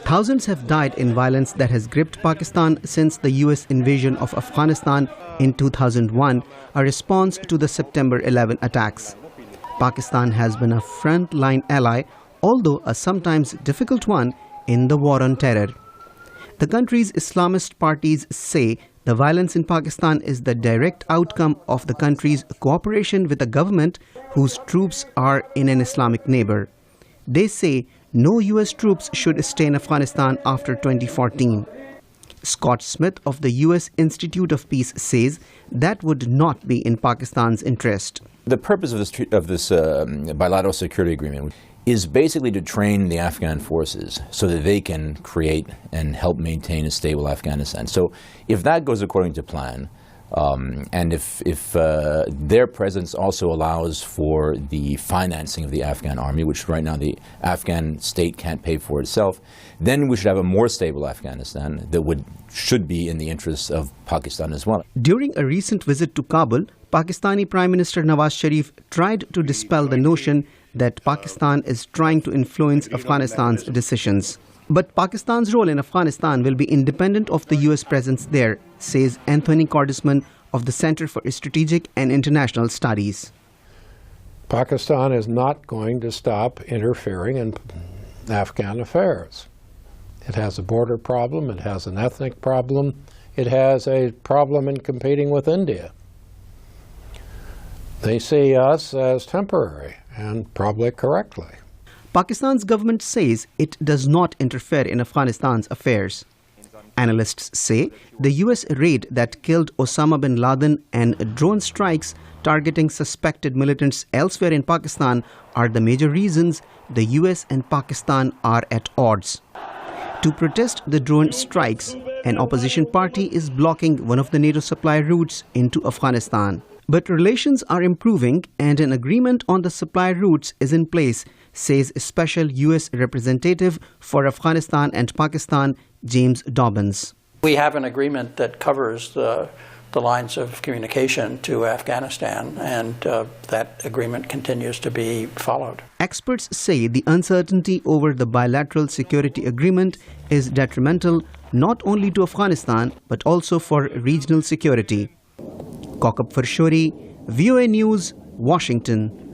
Thousands have died in violence that has gripped Pakistan since the US invasion of Afghanistan in 2001, a response to the September 11 attacks. Pakistan has been a front-line ally, although a sometimes difficult one, in the war on terror. The country's Islamist parties say the violence in Pakistan is the direct outcome of the country's cooperation with a government whose troops are in an Islamic neighbor. They say no US troops should stay in Afghanistan after 2014. Scott Smith of the US Institute of Peace says that would not be in Pakistan's interest. The purpose of this bilateral security agreement is basically to train the Afghan forces so that they can create and help maintain a stable Afghanistan. So if that goes according to plan, and if their presence also allows for the financing of the Afghan army, which right now the Afghan state can't pay for itself, then we should have a more stable Afghanistan that should be in the interests of Pakistan as well. During a recent visit to Kabul, Pakistani Prime Minister Nawaz Sharif tried to dispel the notion that Pakistan is trying to influence Afghanistan's decisions. But Pakistan's role in Afghanistan will be independent of the US presence there, says Anthony Cordesman of the Center for Strategic and International Studies. Pakistan is not going to stop interfering in Afghan affairs. It has a border problem, it has an ethnic problem, it has a problem in competing with India. They see us as temporary, and probably correctly. Pakistan's government says it does not interfere in Afghanistan's affairs. Analysts say the US raid that killed Osama bin Laden and drone strikes targeting suspected militants elsewhere in Pakistan are the major reasons the US and Pakistan are at odds. To protest the drone strikes, an opposition party is blocking one of the NATO supply routes into Afghanistan. But relations are improving and an agreement on the supply routes is in place, says Special US Representative for Afghanistan and Pakistan, James Dobbins. We have an agreement that covers the lines of communication to Afghanistan, and that agreement continues to be followed. Experts say the uncertainty over the bilateral security agreement is detrimental not only to Afghanistan but also for regional security. Kokab Farshori, VOA News, Washington.